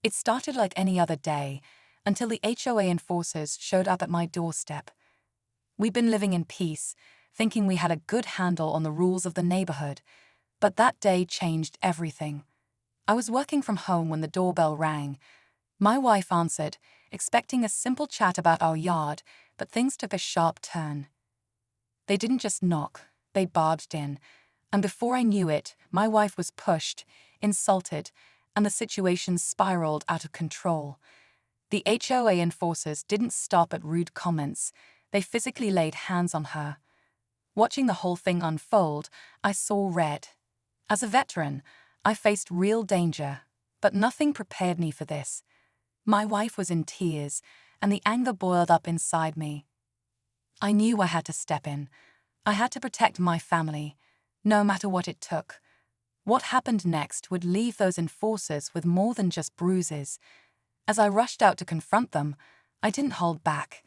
It started like any other day, until the HOA enforcers showed up at my doorstep. We'd been living in peace, thinking we had a good handle on the rules of the neighborhood, but that day changed everything. I was working from home when the doorbell rang. My wife answered, expecting a simple chat about our yard, but things took a sharp turn. They didn't just knock, they barged in, and before I knew it, my wife was pushed, insulted, and the situation spiraled out of control. The HOA enforcers didn't stop at rude comments, they physically laid hands on her. Watching the whole thing unfold, I saw red. As a veteran, I faced real danger, but nothing prepared me for this. My wife was in tears, and the anger boiled up inside me. I knew I had to step in. I had to protect my family, no matter what it took. What happened next would leave those enforcers with more than just bruises. As I rushed out to confront them, I didn't hold back.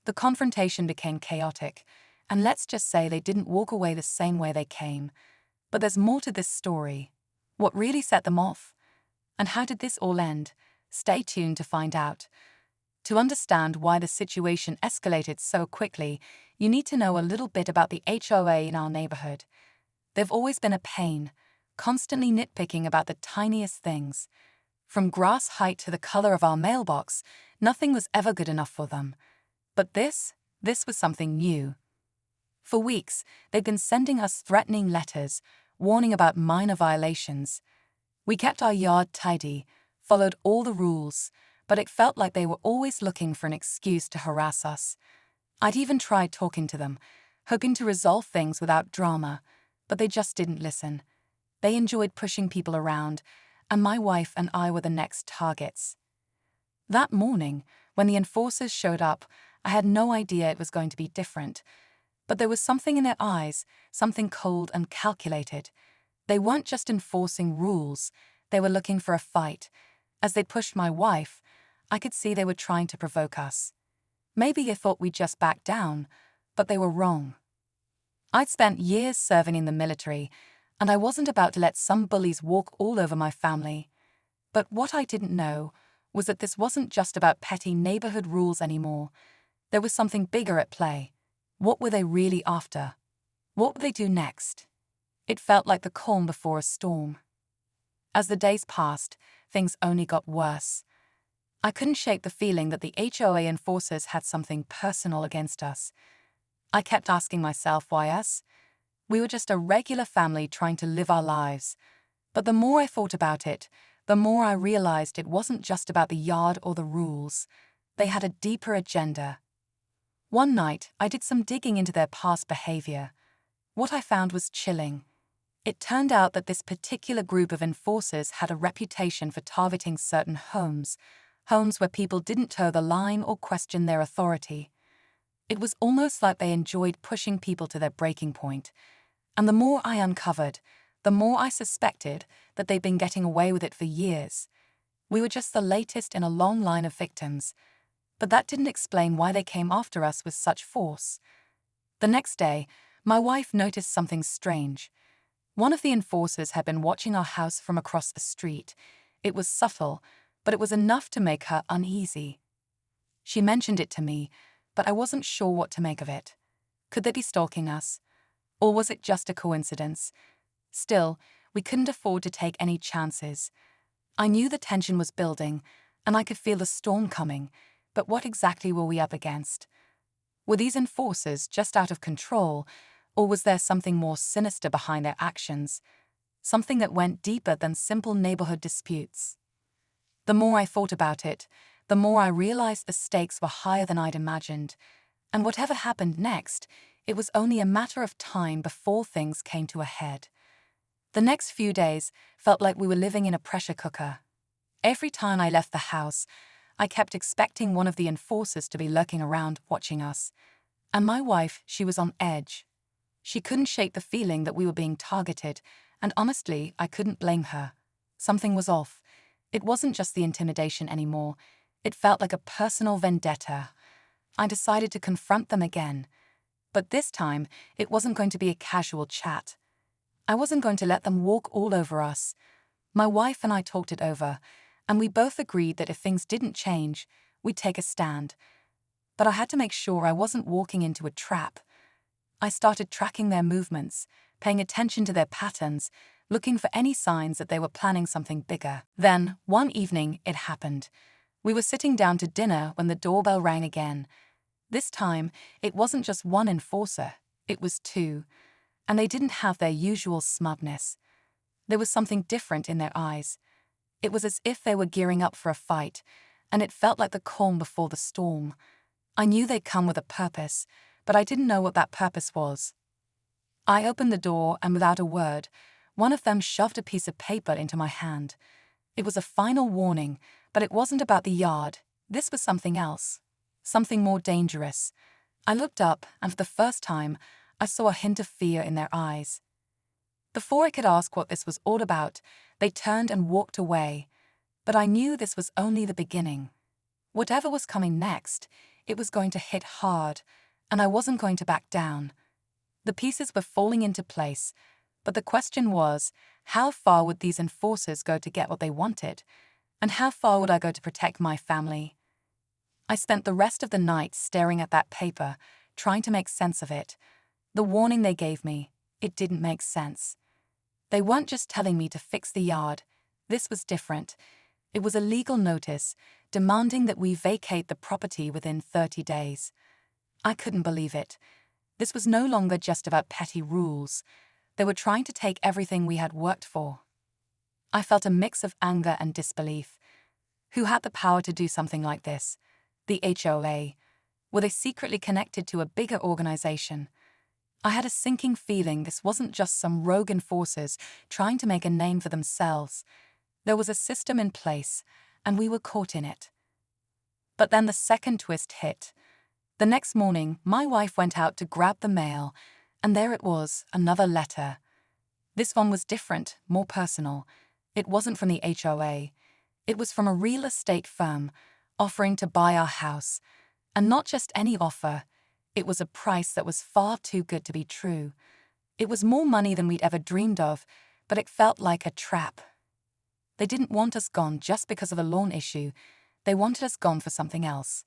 The confrontation became chaotic, and let's just say they didn't walk away the same way they came. But there's more to this story. What really set them off? And how did this all end? Stay tuned to find out. To understand why the situation escalated so quickly, you need to know a little bit about the HOA in our neighborhood. They've always been a pain, constantly nitpicking about the tiniest things. From grass height to the color of our mailbox, nothing was ever good enough for them. But this was something new. For weeks, they'd been sending us threatening letters, warning about minor violations. We kept our yard tidy, followed all the rules, but it felt like they were always looking for an excuse to harass us. I'd even tried talking to them, hoping to resolve things without drama, but they just didn't listen. They enjoyed pushing people around, and my wife and I were the next targets. That morning, when the enforcers showed up, I had no idea it was going to be different. But there was something in their eyes, something cold and calculated. They weren't just enforcing rules, they were looking for a fight. As they pushed my wife, I could see they were trying to provoke us. Maybe they thought we'd just back down, but they were wrong. I'd spent years serving in the military, and I wasn't about to let some bullies walk all over my family. But what I didn't know was that this wasn't just about petty neighborhood rules anymore. There was something bigger at play. What were they really after? What would they do next? It felt like the calm before a storm. As the days passed, things only got worse. I couldn't shake the feeling that the HOA enforcers had something personal against us. I kept asking myself why us? We were just a regular family trying to live our lives. But the more I thought about it, the more I realized it wasn't just about the yard or the rules. They had a deeper agenda. One night, I did some digging into their past behavior. What I found was chilling. It turned out that this particular group of enforcers had a reputation for targeting certain homes where people didn't toe the line or question their authority. It was almost like they enjoyed pushing people to their breaking point. And the more I uncovered, the more I suspected that they'd been getting away with it for years. We were just the latest in a long line of victims. But that didn't explain why they came after us with such force. The next day, my wife noticed something strange. One of the enforcers had been watching our house from across the street. It was subtle, but it was enough to make her uneasy. She mentioned it to me, but I wasn't sure what to make of it. Could they be stalking us? Or was it just a coincidence? Still, we couldn't afford to take any chances. I knew the tension was building, and I could feel the storm coming, but what exactly were we up against? Were these enforcers just out of control, or was there something more sinister behind their actions? Something that went deeper than simple neighborhood disputes? The more I thought about it, the more I realized the stakes were higher than I'd imagined. And whatever happened next, it was only a matter of time before things came to a head. The next few days felt like we were living in a pressure cooker. Every time I left the house, I kept expecting one of the enforcers to be lurking around, watching us. And my wife, she was on edge. She couldn't shake the feeling that we were being targeted, and honestly, I couldn't blame her. Something was off. It wasn't just the intimidation anymore. It felt like a personal vendetta. I decided to confront them again. But this time, it wasn't going to be a casual chat. I wasn't going to let them walk all over us. My wife and I talked it over, and we both agreed that if things didn't change, we'd take a stand. But I had to make sure I wasn't walking into a trap. I started tracking their movements, paying attention to their patterns, looking for any signs that they were planning something bigger. Then, one evening, it happened. We were sitting down to dinner when the doorbell rang again. This time, it wasn't just one enforcer, it was two, and they didn't have their usual smugness. There was something different in their eyes. It was as if they were gearing up for a fight, and it felt like the calm before the storm. I knew they'd come with a purpose, but I didn't know what that purpose was. I opened the door, and without a word, one of them shoved a piece of paper into my hand. It was a final warning, but it wasn't about the yard. This was something else. Something more dangerous. I looked up, and for the first time, I saw a hint of fear in their eyes. Before I could ask what this was all about, they turned and walked away. But I knew this was only the beginning. Whatever was coming next, it was going to hit hard, and I wasn't going to back down. The pieces were falling into place, but the question was, how far would these enforcers go to get what they wanted? And how far would I go to protect my family? I spent the rest of the night staring at that paper, trying to make sense of it. The warning they gave me, it didn't make sense. They weren't just telling me to fix the yard. This was different. It was a legal notice, demanding that we vacate the property within 30 days. I couldn't believe it. This was no longer just about petty rules. They were trying to take everything we had worked for. I felt a mix of anger and disbelief. Who had the power to do something like this? The HOA. Were they secretly connected to a bigger organization? I had a sinking feeling this wasn't just some rogue enforcers trying to make a name for themselves. There was a system in place, and we were caught in it. But then the second twist hit. The next morning, my wife went out to grab the mail, and there it was, another letter. This one was different, more personal. It wasn't from the HOA. It was from a real estate firm, offering to buy our house. And not just any offer. It was a price that was far too good to be true. It was more money than we'd ever dreamed of, but it felt like a trap. They didn't want us gone just because of a lawn issue. They wanted us gone for something else.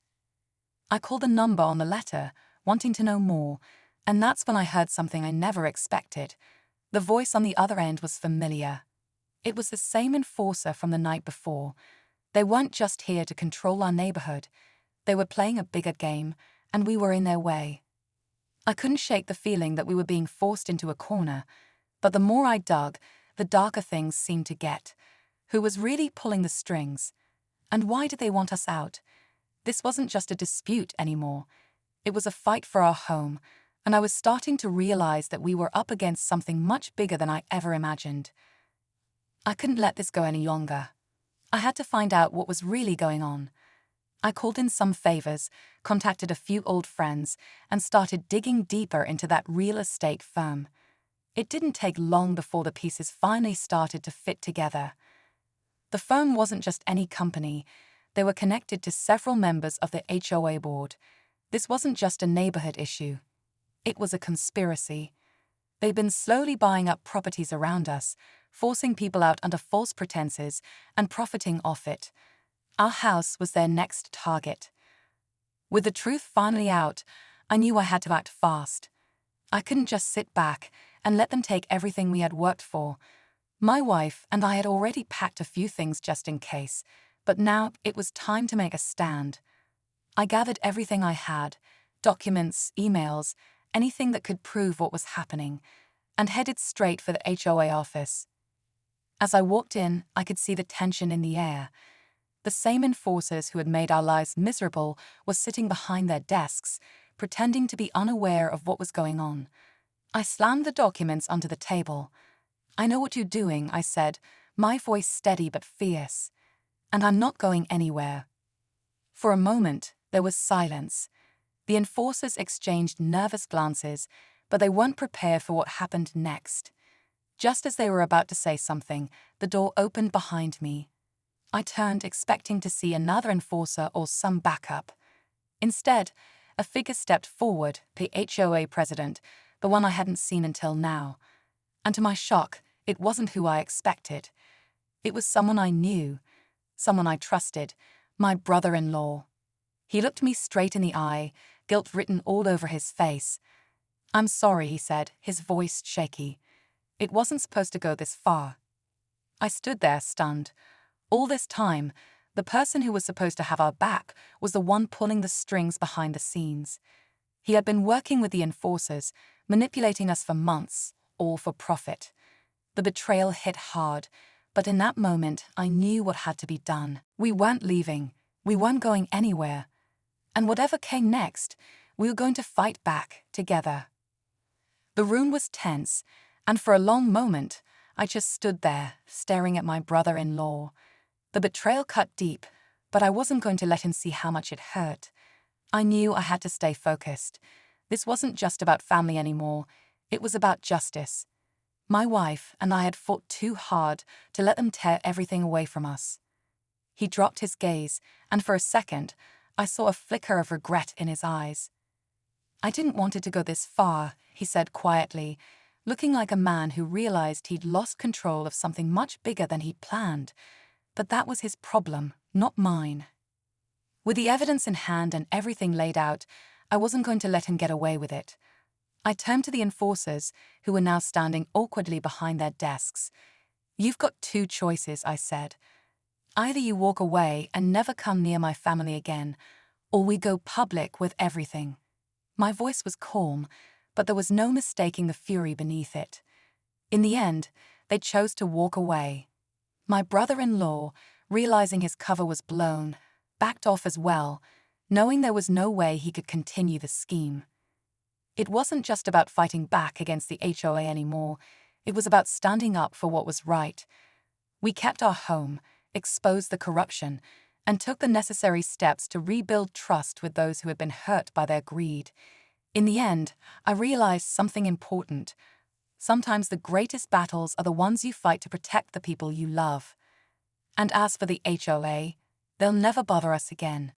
I called the number on the letter, wanting to know more, and that's when I heard something I never expected. The voice on the other end was familiar. It was the same enforcer from the night before. They weren't just here to control our neighborhood. They were playing a bigger game, and we were in their way. I couldn't shake the feeling that we were being forced into a corner, but the more I dug, the darker things seemed to get. Who was really pulling the strings? And why did they want us out? This wasn't just a dispute anymore. It was a fight for our home, and I was starting to realize that we were up against something much bigger than I ever imagined. I couldn't let this go any longer. I had to find out what was really going on. I called in some favors, contacted a few old friends, and started digging deeper into that real estate firm. It didn't take long before the pieces finally started to fit together. The firm wasn't just any company. They were connected to several members of the HOA board. This wasn't just a neighborhood issue. It was a conspiracy. They'd been slowly buying up properties around us, forcing people out under false pretenses and profiting off it. Our house was their next target. With the truth finally out, I knew I had to act fast. I couldn't just sit back and let them take everything we had worked for. My wife and I had already packed a few things just in case, but now it was time to make a stand. I gathered everything I had, documents, emails, anything that could prove what was happening, and headed straight for the HOA office. As I walked in, I could see the tension in the air. The same enforcers who had made our lives miserable were sitting behind their desks, pretending to be unaware of what was going on. I slammed the documents onto the table. "I know what you're doing," I said, my voice steady but fierce. "And I'm not going anywhere." For a moment, there was silence. The enforcers exchanged nervous glances, but they weren't prepared for what happened next. Just as they were about to say something, the door opened behind me. I turned, expecting to see another enforcer or some backup. Instead, a figure stepped forward, the HOA president, the one I hadn't seen until now. And to my shock, it wasn't who I expected. It was someone I knew. someone I trusted, my brother-in-law. He looked me straight in the eye, guilt written all over his face. "I'm sorry," he said, his voice shaky. "It wasn't supposed to go this far." I stood there, stunned. All this time, the person who was supposed to have our back was the one pulling the strings behind the scenes. He had been working with the enforcers, manipulating us for months, all for profit. The betrayal hit hard, but in that moment, I knew what had to be done. We weren't leaving. We weren't going anywhere. And whatever came next, we were going to fight back together. The room was tense, and for a long moment, I just stood there, staring at my brother-in-law. The betrayal cut deep, but I wasn't going to let him see how much it hurt. I knew I had to stay focused. This wasn't just about family anymore. It was about justice. My wife and I had fought too hard to let them tear everything away from us. He dropped his gaze, and for a second, I saw a flicker of regret in his eyes. "I didn't want it to go this far," he said quietly, looking like a man who realized he'd lost control of something much bigger than he'd planned. But that was his problem, not mine. With the evidence in hand and everything laid out, I wasn't going to let him get away with it. I turned to the enforcers, who were now standing awkwardly behind their desks. "You've got two choices," I said. "Either you walk away and never come near my family again, or we go public with everything." My voice was calm, but there was no mistaking the fury beneath it. In the end, they chose to walk away. My brother-in-law, realizing his cover was blown, backed off as well, knowing there was no way he could continue the scheme. It wasn't just about fighting back against the HOA anymore. It was about standing up for what was right. We kept our home, exposed the corruption, and took the necessary steps to rebuild trust with those who had been hurt by their greed. In the end, I realized something important. Sometimes the greatest battles are the ones you fight to protect the people you love. And as for the HOA, they'll never bother us again.